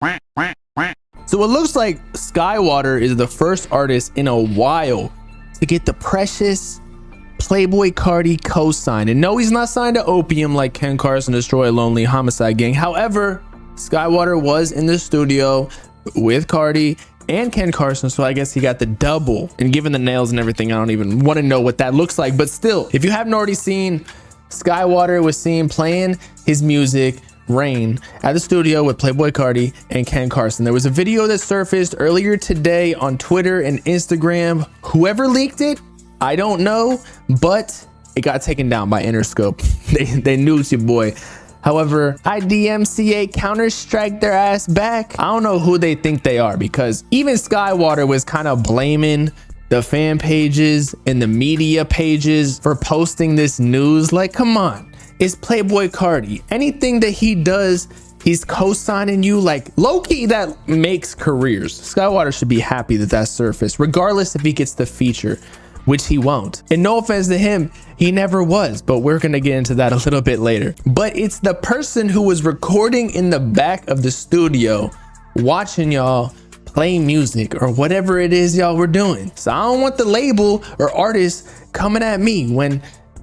So it looks like Skywater is the first artist in a while to get the precious Playboi Carti cosign. And no, he's not signed to Opium like Ken Carson, Destroy Lonely, Homicide Gang. However, Skywater was in the studio with Cardi and Ken Carson, so I guess he got the double. And given the nails and everything, I don't even want to know what that looks like. But still, if you haven't already seen, Skywater was seen playing his music Rain at the studio with Playboi Carti and Ken Carson. There was a video that surfaced earlier today on Twitter and Instagram. Whoever leaked it, I don't know, but it got taken down by Interscope. They knew it's your boy. However, IDMCA counter-strike their ass back. I don't know who they think they are, because even Skywater was kind of blaming the fan pages and the media pages for posting this news. Like, come on. It's Playboi Carti. Anything that he does, he's co-signing you. Like, low-key, that makes careers. Skywater should be happy that that surfaced, regardless if he gets the feature, which he won't. And no offense to him, he never was, but we're gonna get into that a little bit later. But it's the person who was recording in the back of the studio, watching y'all play music or whatever it is y'all were doing. So I don't want the label or artist coming at me when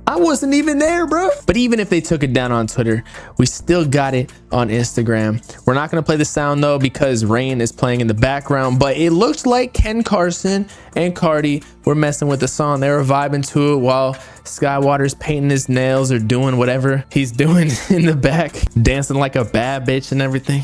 I wasn't even there, bro. But even if they took it down on Twitter, we still got it on Instagram. We're not gonna play the sound though, because Rain is playing in the background, but it looks like Ken Carson and Cardi were messing with the song. They were vibing to it while Skywater's painting his nails or doing whatever he's doing in the back, dancing like a bad bitch and everything.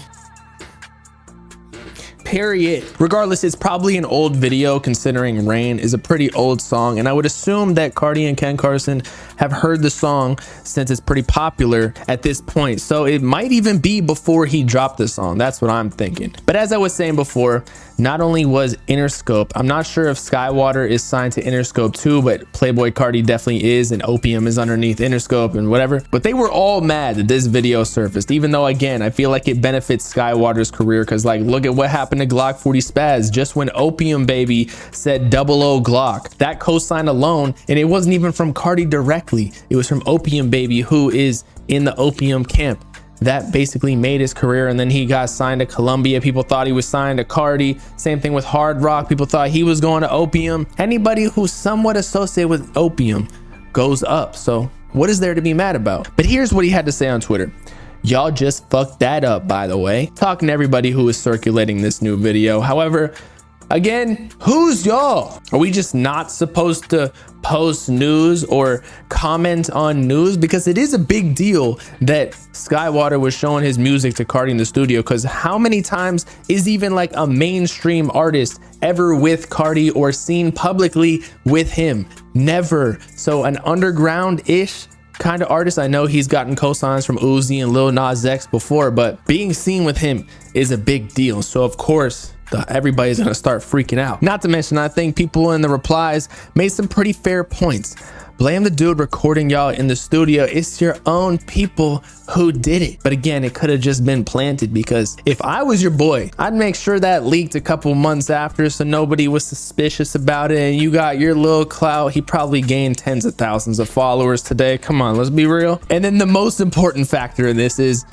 Period. Regardless, it's probably an old video, considering Rain is a pretty old song, and I would assume that Cardi and Ken Carson have heard the song since it's pretty popular at this point. So it might even be before he dropped the song. That's what I'm thinking. But as I was saying before, not only was Interscope, I'm not sure if Skywater is signed to Interscope too, but Playboi Carti definitely is, and Opium is underneath Interscope and whatever. But they were all mad that this video surfaced, even though, again, I feel like it benefits Skywater's career, because like, look at what happened to Glock 40 Spaz just when Opium Baby said 00 Glock. That cosign alone, and it wasn't even from Cardi directly, it was from Opium Baby, who is in the Opium camp. That basically made his career, and then he got signed to Columbia. People thought he was signed to Cardi. Same thing with Hard Rock. People thought he was going to Opium. Anybody who's somewhat associated with Opium goes up. So what is there to be mad about? But here's what he had to say on Twitter. Y'all just fucked that up, by the way. Talking to everybody who is circulating this new video. However, again, who's y'all? Are we just not supposed to post news or comment on news? Because it is a big deal that Skywater was showing his music to Cardi in the studio, because how many times is even like a mainstream artist ever with Cardi or seen publicly with him? Never. So an underground-ish kind of artist, I know he's gotten cosigns from Uzi and Lil Nas X before, but being seen with him is a big deal. So of course, everybody's gonna start freaking out. Not to mention, I think people in the replies made some pretty fair points. Blame the dude recording y'all in the studio. It's your own people who did it. But again, it could have just been planted, because if I was your boy, I'd make sure that leaked a couple months after so nobody was suspicious about it, and you got your little clout. He probably gained tens of thousands of followers today. Come on, let's be real. And then the most important factor in this is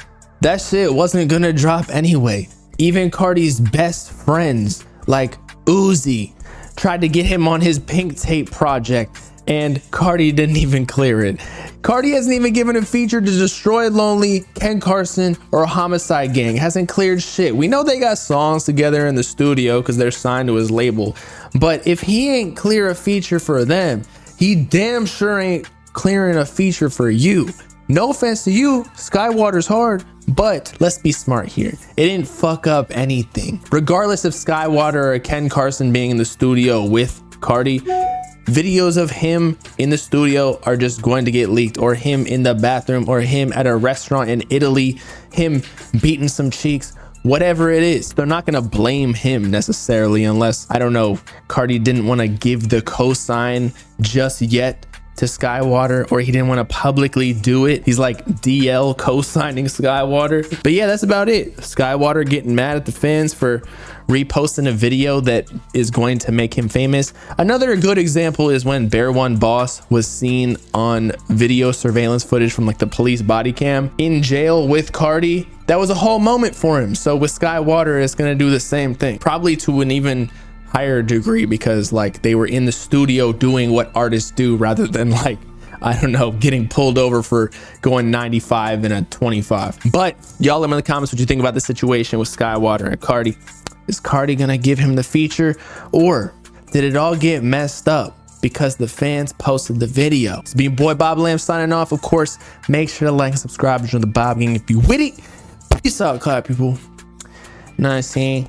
that shit wasn't gonna drop anyway. Even Cardi's best friends like Uzi tried to get him on his Pink Tape project, and Cardi didn't even clear it. Cardi hasn't even given a feature to Destroy Lonely, Ken Carson, or Homicide Gang. Hasn't cleared shit. We know they got songs together in the studio because they're signed to his label, but if he ain't clear a feature for them, he damn sure ain't clearing a feature for you. No offense to you, Skywater's hard, but let's be smart here. It didn't fuck up anything. Regardless of Skywater or Ken Carson being in the studio with Cardi, videos of him in the studio are just going to get leaked, or him in the bathroom, or him at a restaurant in Italy, him beating some cheeks, whatever it is. They're not gonna blame him necessarily, unless, I don't know, Cardi didn't want to give the cosign just yet to Skywater, or he didn't want to publicly do it. He's like DL co-signing Skywater. But yeah, that's about it. Skywater getting mad at the fans for reposting a video that is going to make him famous. Another good example is when Bear One Boss was seen on video surveillance footage from like the police body cam in jail with Cardi. That was a whole moment for him. So with Skywater, it's gonna do the same thing, probably to an even higher degree, because like they were in the studio doing what artists do rather than like, I don't know, getting pulled over for going 95 in a 25. But y'all let me know in the comments what you think about the situation with Skywater and Cardi. Is Cardi gonna give him the feature, or did it all get messed up because the fans posted the video? It's being boy bobbalam signing off. Of course, make sure to like and subscribe to join the Bob Gang if you with it. Peace out, Cloud people. Nice seeing.